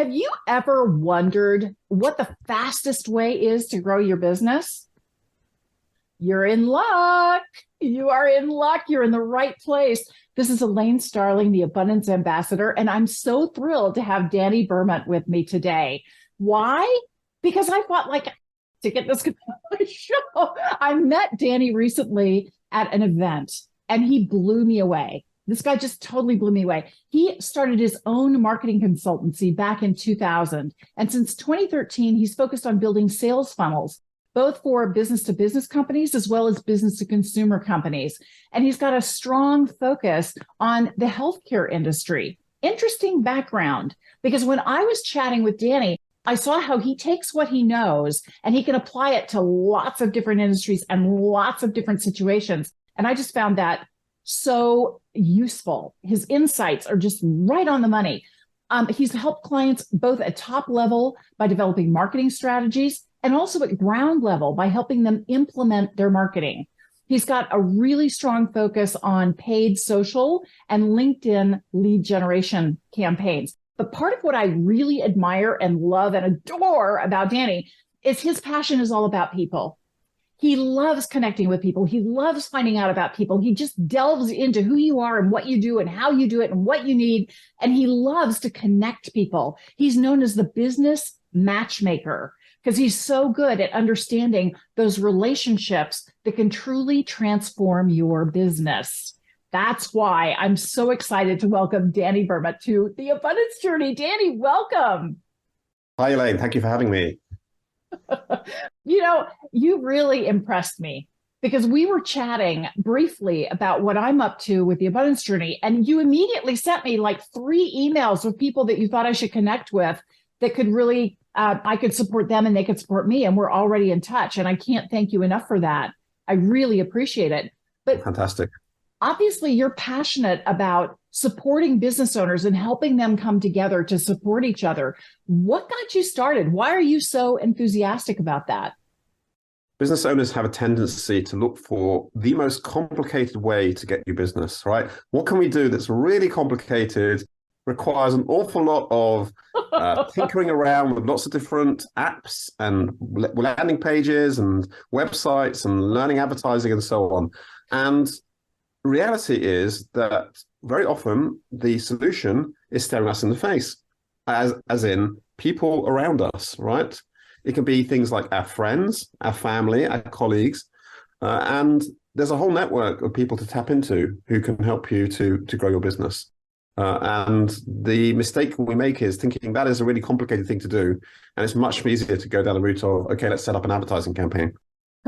Have you ever wondered what the fastest way is to grow your business? You're in luck. You are in luck. You're in the right place. This is Elaine Starling, the Abundance Ambassador, and I'm so thrilled to have Danny Bermant with me today. Why? Because I thought, to get this show. I met Danny recently at an event, and he blew me away. This guy just totally blew me away. He started his own marketing consultancy back in 2000. And since 2013, he's focused on building sales funnels, both for business to business companies as well as business to consumer companies. And he's got a strong focus on the healthcare industry. Interesting background, because when I was chatting with Danny, I saw how he takes what he knows and he can apply it to lots of different industries and lots of different situations. And I just found that so useful. His insights are just right on the money. He's helped clients both at top level by developing marketing strategies and also at ground level by helping them implement their marketing. He's got a really strong focus on paid social and LinkedIn lead generation campaigns. But part of what I really admire and love and adore about Danny is his passion is all about people. He loves connecting with people. He loves finding out about people. He just delves into who you are and what you do and how you do it and what you need. And he loves to connect people. He's known as the business matchmaker because he's so good at understanding those relationships that can truly transform your business. That's why I'm so excited to welcome Danny Bermant to the Abundance Journey. Danny, welcome. Hi, Elaine. Thank you for having me. You really impressed me because we were chatting briefly about what I'm up to with the Abundance Journey. And you immediately sent me like 3 emails with people that you thought I should connect with that could really, I could support them and they could support me. And we're already in touch. And I can't thank you enough for that. I really appreciate it. But fantastic. Obviously, you're passionate about supporting business owners and helping them come together to support each other. What got you started? Why are you so enthusiastic about that? Business owners have a tendency to look for the most complicated way to get your business, right? What can we do that's really complicated, requires an awful lot of tinkering around with lots of different apps and landing pages and websites and learning advertising and so on. And reality is that very often the solution is staring us in the face, as in people around us, right? It can be things like our friends, our family, our colleagues, and there's a whole network of people to tap into who can help you to grow your business. And the mistake we make is thinking that is a really complicated thing to do, and it's much easier to go down the route of, okay, let's set up an advertising campaign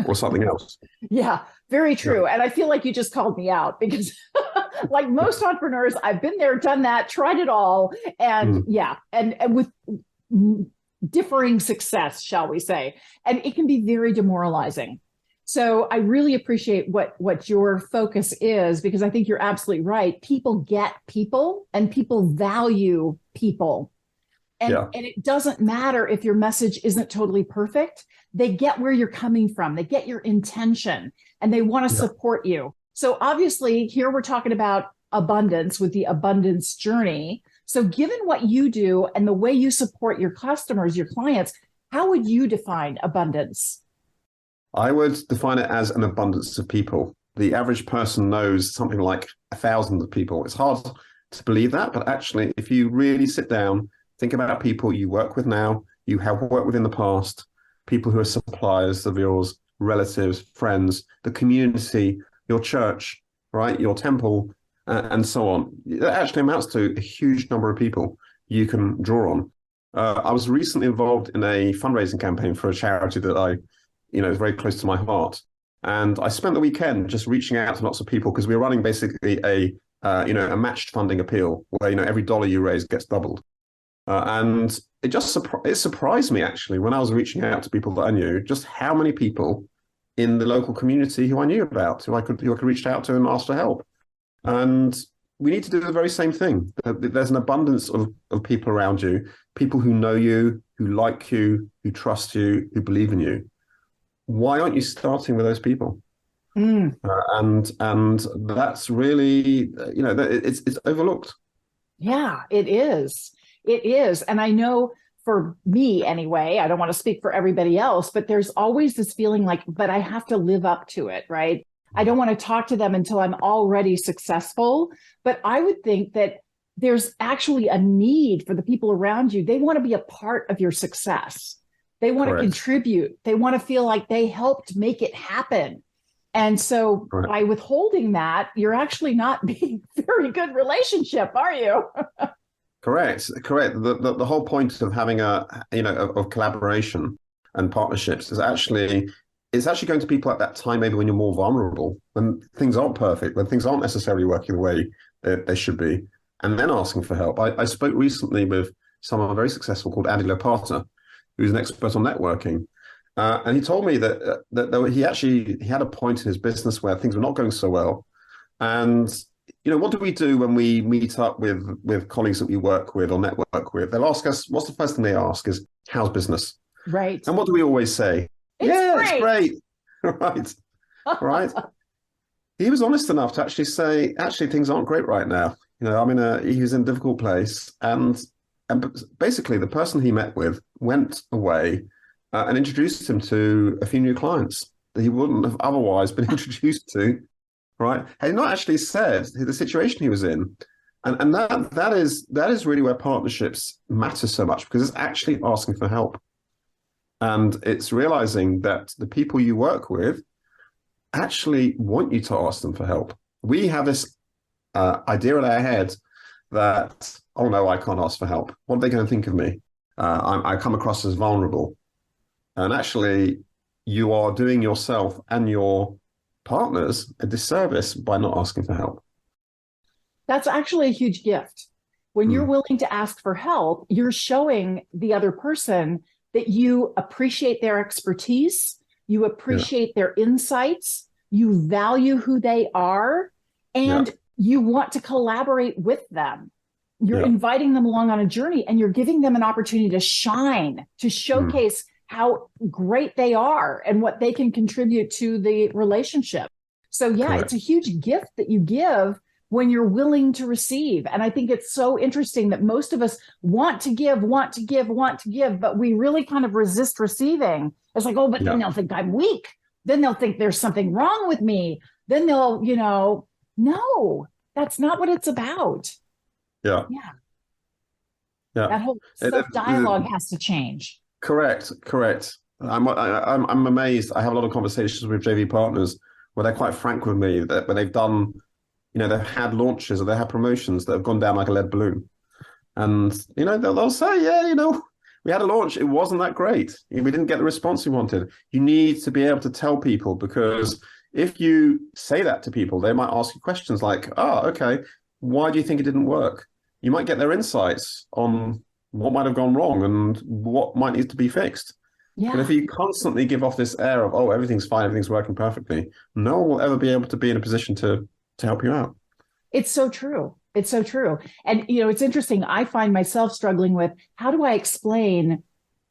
or something else. Yeah, very true. Yeah. And I feel like you just called me out because like most entrepreneurs, I've been there, done that, tried it all. And and with differing success, shall we say. And it can be very demoralizing. So I really appreciate what your focus is, because I think you're absolutely right. People get people and people value people. And it doesn't matter if your message isn't totally perfect. They get where you're coming from. They get your intention and they want to support you. So obviously here we're talking about abundance with the Abundance Journey. So given what you do and the way you support your customers, your clients, how would you define abundance? I would define it as an abundance of people. The average person knows something like 1,000 people. It's hard to believe that, but actually, if you really sit down, think about people you work with now, you have worked with in the past, people who are suppliers of yours, relatives, friends, the community, your church, right, your temple, and so on. It actually amounts to a huge number of people you can draw on. I was recently involved in a fundraising campaign for a charity that is very close to my heart. And I spent the weekend just reaching out to lots of people because we were running basically a matched funding appeal where, every dollar you raise gets doubled. And it surprised me, actually, when I was reaching out to people that I knew, just how many people in the local community who I knew about, who I could reach out to and ask for help. And we need to do the very same thing. There's an abundance of people around you, people who know you, who like you, who trust you, who believe in you. Why aren't you starting with those people? And that's really, it's overlooked. Yeah, it is. It is. And I know for me anyway, I don't want to speak for everybody else, but there's always this feeling like, but I have to live up to it, right? I don't want to talk to them until I'm already successful. But I would think that there's actually a need for the people around you. They want to be a part of your success. They want to contribute. They want to feel like they helped make it happen. And so by withholding that, you're actually not being a very good relationship, are you? Correct. The whole point of having of collaboration and partnerships is actually, it's actually going to people at that time, maybe when you're more vulnerable, when things aren't perfect, when things aren't necessarily working the way they should be, and then asking for help. I spoke recently with someone very successful called Andy Lopata, who's an expert on networking. And he told me that he had a point in his business where things were not going so well. And, what do we do when we meet up with colleagues that we work with or network with? They'll ask us, what's the first thing they ask is, how's business? Right. And what do we always say? It's great. Right. Right. He was honest enough to actually say, actually, things aren't great right now. He was in a difficult place. And basically the person he met with went away and introduced him to a few new clients that he wouldn't have otherwise been introduced to, right? Had not actually said the situation he was in. And that is really where partnerships matter so much, because it's actually asking for help. And it's realizing that the people you work with actually want you to ask them for help. We have this idea in our head that, oh no, I can't ask for help. What are they going to think of me? I come across as vulnerable. And actually, you are doing yourself and your partners a disservice by not asking for help. That's actually a huge gift. When you're willing to ask for help, you're showing the other person that you appreciate their expertise, you appreciate their insights, you value who they are, and you want to collaborate with them. You're inviting them along on a journey, and you're giving them an opportunity to shine, to showcase how great they are and what they can contribute to the relationship. So it's a huge gift that you give when you're willing to receive. And I think it's so interesting that most of us want to give, but we really kind of resist receiving. It's like, oh, but then they'll think I'm weak. Then they'll think there's something wrong with me. Then they'll, no, that's not what it's about. Yeah. That whole self-dialogue has to change. Correct. I'm amazed. I have a lot of conversations with JV partners where they're quite frank with me that when they've done, they've had launches or they had promotions that have gone down like a lead balloon. And, they'll say, we had a launch. It wasn't that great. We didn't get the response we wanted. You need to be able to tell people, because if you say that to people, they might ask you questions like, oh, okay, why do you think it didn't work? You might get their insights on what might have gone wrong and what might need to be fixed. Yeah. But if you constantly give off this air of, oh, everything's fine, everything's working perfectly, no one will ever be able to be in a position to help you out. It's so true. It's so true. And, it's interesting. I find myself struggling with, how do I explain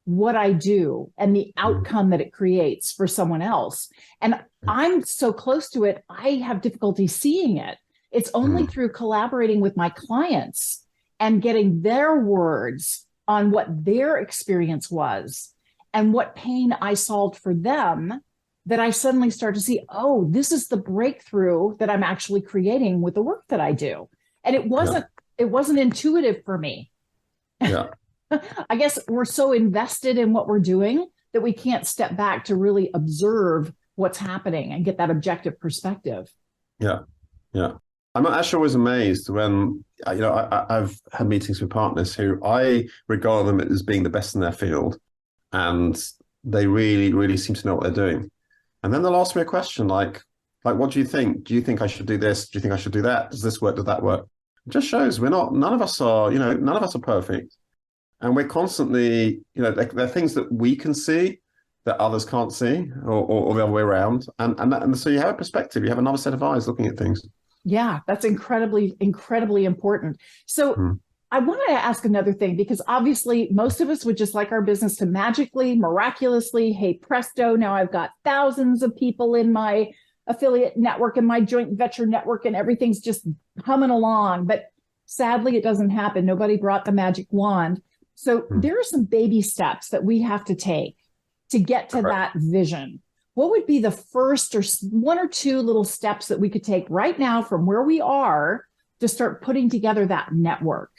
what I do and the outcome that it creates for someone else? And I'm so close to it, I have difficulty seeing it. It's only through collaborating with my clients and getting their words on what their experience was and what pain I solved for them that I suddenly start to see, oh, this is the breakthrough that I'm actually creating with the work that I do. And it wasn't intuitive for me. Yeah. I guess we're so invested in what we're doing that we can't step back to really observe what's happening and get that objective perspective. Yeah. I'm actually always amazed when, I've had meetings with partners who I regard them as being the best in their field, and they really, really seem to know what they're doing. And then they'll ask me a question like, what do you think? Do you think I should do this? Do you think I should do that? Does this work? Does that work? It just shows none of us are perfect. And we're constantly, there are things that we can see that others can't see, or the other way around. And so you have a perspective, you have another set of eyes looking at things. Yeah, that's incredibly, incredibly important. So I wanted to ask another thing, because obviously most of us would just like our business to magically, miraculously, hey, presto, now I've got thousands of people in my affiliate network and my joint venture network and everything's just humming along. But Sadly, it doesn't happen. Nobody brought the magic wand. So there are some baby steps that we have to take to get to that vision. What would be the first or one or two little steps that we could take right now from where we are to start putting together that network?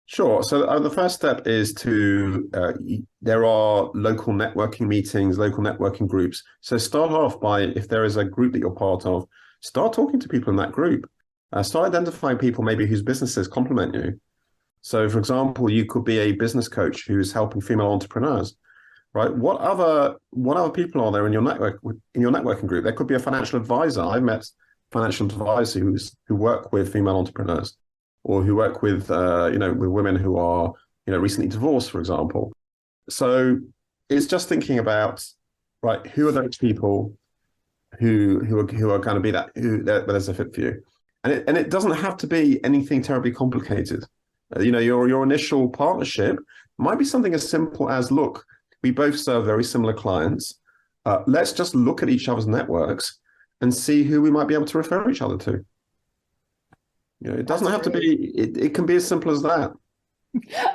Sure. So the first step is there are local networking meetings, local networking groups. So start off by, if there is a group that you're part of, start talking to people in that group. Start identifying people maybe whose businesses complement you. So for example, you could be a business coach who's helping female entrepreneurs, right? What other people are there in your networking group? There could be a financial advisor. I've met financial advisors who work with female entrepreneurs, or who work with with women who are recently divorced, for example. So it's just thinking about, right, who are those people who are going to be that there's a fit for you, and it doesn't have to be anything terribly complicated. Your initial partnership might be something as simple as, look, we both serve very similar clients. Let's just look at each other's networks and see who we might be able to refer each other to. It doesn't have to be, it can be as simple as that.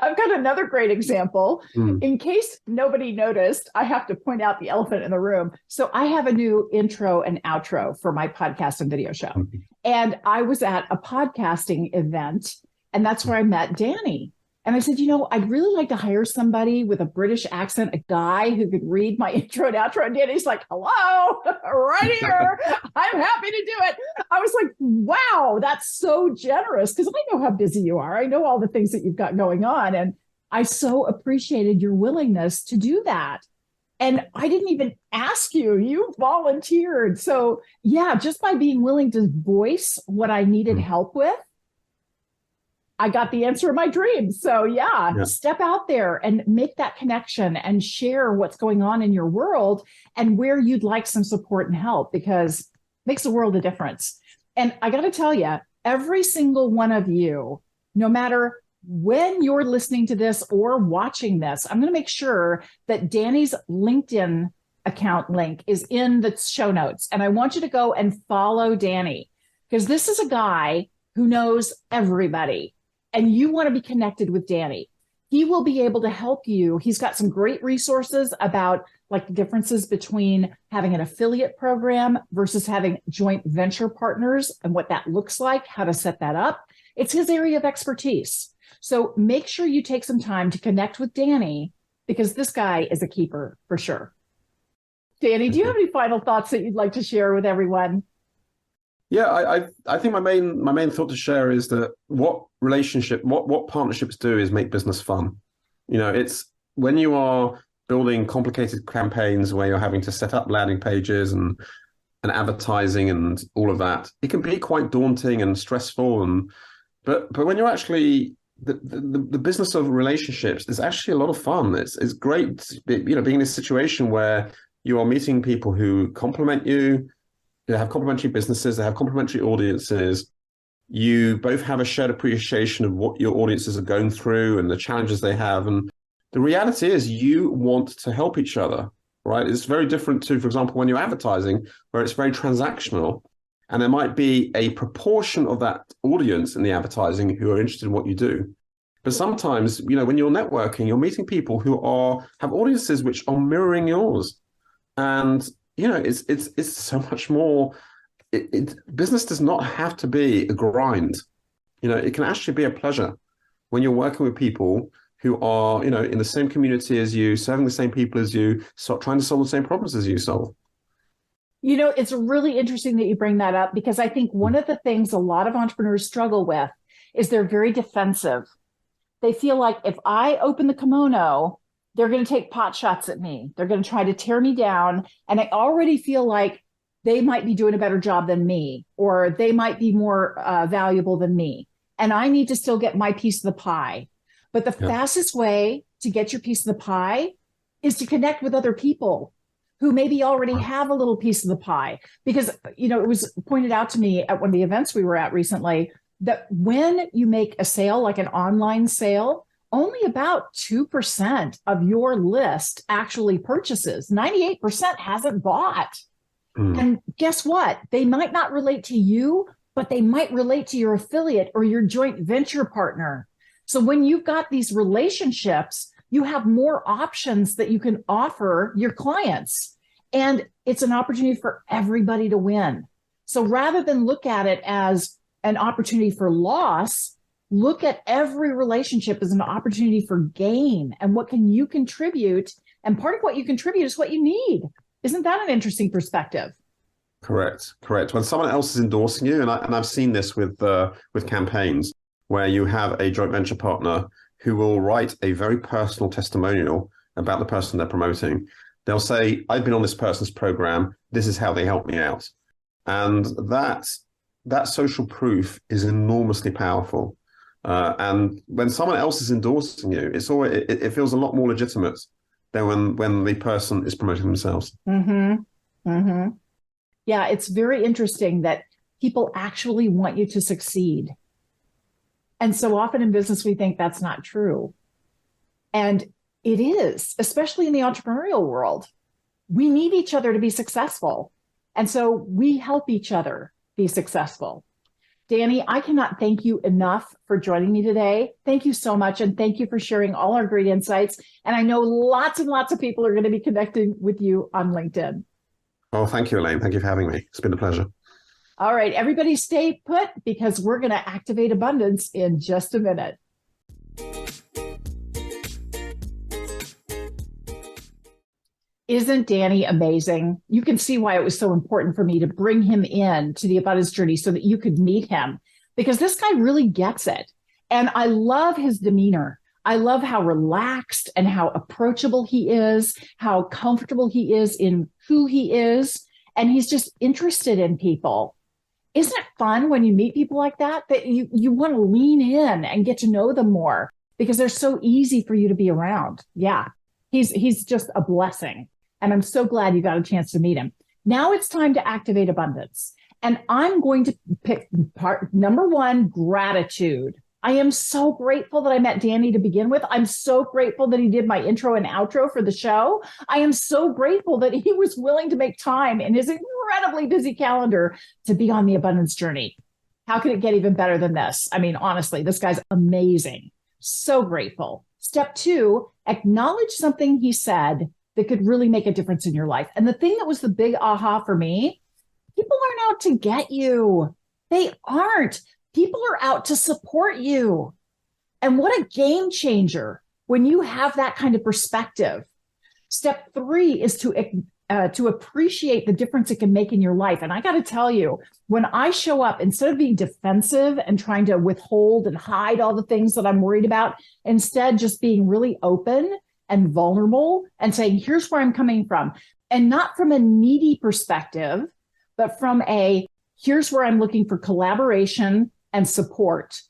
I've got another great example. In case nobody noticed, I have to point out the elephant in the room. So I have a new intro and outro for my podcast and video show. And I was at a podcasting event, and that's where I met Danny. And I said, I'd really like to hire somebody with a British accent, a guy who could read my intro and outro. And Danny's like, hello, right here. I'm happy to do it. I was like, wow, that's so generous, because I know how busy you are. I know all the things that you've got going on. And I so appreciated your willingness to do that. And I didn't even ask you. You volunteered. So yeah, just by being willing to voice what I needed help with, I got the answer of my dreams. So yeah, step out there and make that connection and share what's going on in your world and where you'd like some support and help, because it makes a world of difference. And I got to tell you, every single one of you, no matter when you're listening to this or watching this, I'm going to make sure that Danny's LinkedIn account link is in the show notes. And I want you to go and follow Danny, because this is a guy who knows everybody. And you want to be connected with Danny. He will be able to help you. He's got some great resources about like the differences between having an affiliate program versus having joint venture partners and what that looks like, how to set that up. It's his area of expertise. So make sure you take some time to connect with Danny, because this guy is a keeper for sure. Danny, do you have any final thoughts that you'd like to share with everyone? Yeah, I think my main thought to share is that what partnerships do is make business fun. It's when you are building complicated campaigns where you're having to set up landing pages and advertising and all of that, it can be quite daunting and stressful. But when you're actually the business of relationships is actually a lot of fun. It's great, being in a situation where you are meeting people who complement you. They have complementary businesses, they have complementary audiences. You both have a shared appreciation of what your audiences are going through and the challenges they have. And the reality is you want to help each other, right? It's very different to, for example, when you're advertising, where it's very transactional. And there might be a proportion of that audience in the advertising who are interested in what you do. But sometimes, when you're networking, you're meeting people who have audiences which are mirroring yours. And it's so much more. Business does not have to be a grind. It can actually be a pleasure when you're working with people who are, in the same community as you, serving the same people as you, trying to solve the same problems as you solve. It's really interesting that you bring that up, because I think one of the things a lot of entrepreneurs struggle with is they're very defensive. They feel like if I open the kimono, they're going to take pot shots at me. They're going to try to tear me down. And I already feel like they might be doing a better job than me, or they might be more valuable than me. And I need to still get my piece of the pie. But the fastest way to get your piece of the pie is to connect with other people who maybe already have a little piece of the pie. Because, it was pointed out to me at one of the events we were at recently that when you make a sale, like an online sale, only about 2% of your list actually purchases. 98% hasn't bought. And guess what? They might not relate to you, but they might relate to your affiliate or your joint venture partner. So when you've got these relationships, you have more options that you can offer your clients. And it's an opportunity for everybody to win. So rather than look at it as an opportunity for loss, look at every relationship as an opportunity for gain. And what can you contribute? And part of what you contribute is what you need. Isn't that an interesting perspective? Correct, correct. When someone else is endorsing you, and I've seen this with campaigns where you have a joint venture partner who will write a very personal testimonial about the person they're promoting. They'll say, "I've been on this person's program. This is how they helped me out," and that social proof is enormously powerful. And when someone else is endorsing you, it feels a lot more legitimate than when the person is promoting themselves. Mm-hmm. Mm-hmm. Yeah, it's very interesting that people actually want you to succeed. And so often in business, we think that's not true. And it is, especially in the entrepreneurial world. We need each other to be successful. And so we help each other be successful. Danny, I cannot thank you enough for joining me today. Thank you so much. And thank you for sharing all our great insights. And I know lots and lots of people are going to be connecting with you on LinkedIn. Oh, thank you, Elaine. Thank you for having me. It's been a pleasure. All right, everybody stay put because we're going to activate abundance in just a minute. Isn't Danny amazing? You can see why it was so important for me to bring him in to the abundance journey so that you could meet him, because this guy really gets it. And I love his demeanor. I love how relaxed and how approachable he is, how comfortable he is in who he is. And he's just interested in people. Isn't it fun when you meet people like that, that you want to lean in and get to know them more because they're so easy for you to be around? Yeah, he's just a blessing. And I'm so glad you got a chance to meet him. Now it's time to activate abundance. And I'm going to pick part number one, gratitude. I am so grateful that I met Danny to begin with. I'm so grateful that he did my intro and outro for the show. I am so grateful that he was willing to make time in his incredibly busy calendar to be on the abundance journey. How could it get even better than this? I mean, honestly, this guy's amazing. So grateful. Step two, acknowledge something he said that could really make a difference in your life. And the thing that was the big aha for me, people aren't out to get you. They aren't. People are out to support you. And what a game changer when you have that kind of perspective. Step three is to appreciate the difference it can make in your life. And I got to tell you, when I show up, instead of being defensive and trying to withhold and hide all the things that I'm worried about, instead just being really open and vulnerable and saying, here's where I'm coming from. And not from a needy perspective, but from here's where I'm looking for collaboration and support.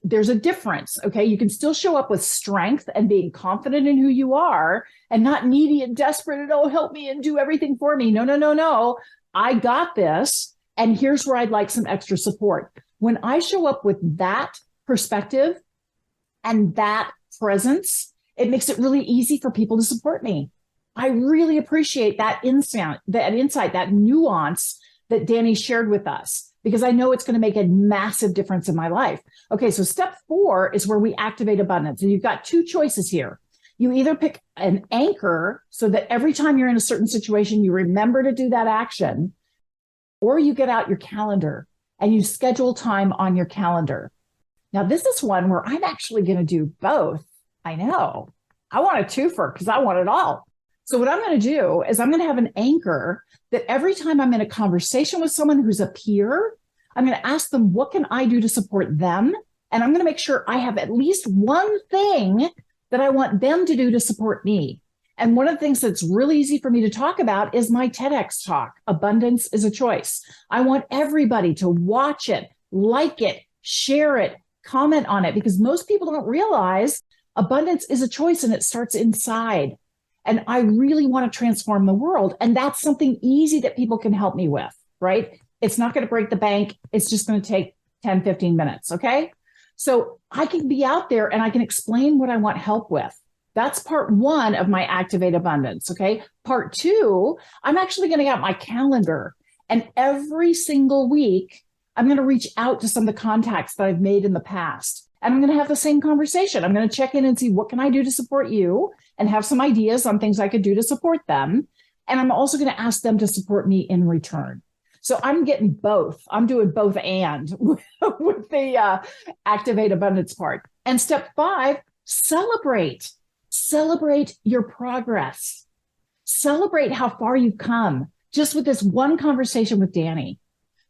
There's a difference. Okay. You can still show up with strength and being confident in who you are and not needy and desperate and, oh, help me and do everything for me. No. I got this. And here's where I'd like some extra support. When I show up with that perspective and that presence, it makes it really easy for people to support me. I really appreciate that insight, that nuance that Danny shared with us, because I know it's going to make a massive difference in my life. Okay, so step four is where we activate abundance. And you've got two choices here. You either pick an anchor so that every time you're in a certain situation, you remember to do that action, or you get out your calendar and you schedule time on your calendar. Now, this is one where I'm actually going to do both. I know. I want a twofer because I want it all. So what I'm going to do is I'm going to have an anchor that every time I'm in a conversation with someone who's a peer, I'm going to ask them, what can I do to support them? And I'm going to make sure I have at least one thing that I want them to do to support me. And one of the things that's really easy for me to talk about is my TEDx talk, Abundance is a Choice. I want everybody to watch it, like it, share it, comment on it, because most people don't realize abundance is a choice and it starts inside. And I really want to transform the world. And that's something easy that people can help me with, right? It's not going to break the bank. It's just going to take 10, 15 minutes. Okay. So I can be out there and I can explain what I want help with. That's part one of my Activate Abundance. Okay. Part two, I'm actually going to get out my calendar, and every single week I'm going to reach out to some of the contacts that I've made in the past. And I'm going to have the same conversation. I'm going to check in and see what can I do to support you and have some ideas on things I could do to support them. And I'm also going to ask them to support me in return. So I'm getting both. I'm doing both and with the activate abundance part. And step 5, celebrate. Celebrate your progress. Celebrate how far you've come just with this one conversation with Danny.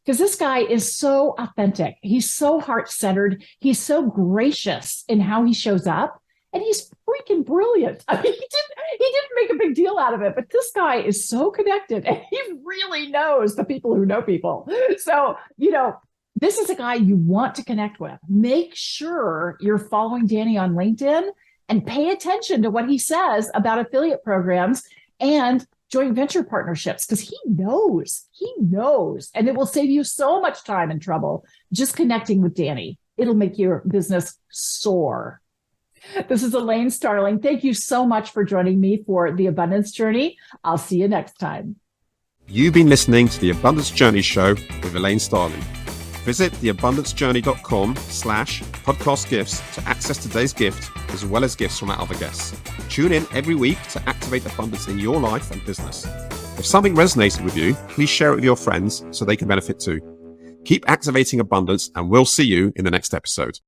Because this guy is so authentic. He's so heart-centered. He's so gracious in how he shows up. And he's freaking brilliant. I mean, he didn't make a big deal out of it, but this guy is so connected and he really knows the people who know people. So, this is a guy you want to connect with. Make sure you're following Danny on LinkedIn and pay attention to what he says about affiliate programs and joint venture partnerships, because he knows, and it will save you so much time and trouble just connecting with Danny. It'll make your business soar. This is Elaine Starling. Thank you so much for joining me for The Abundance Journey. I'll see you next time. You've been listening to The Abundance Journey Show with Elaine Starling. Visit theabundancejourney.com/podcast gifts to access today's gift, as well as gifts from our other guests. Tune in every week to activate abundance in your life and business. If something resonated with you, please share it with your friends so they can benefit too. Keep activating abundance, and we'll see you in the next episode.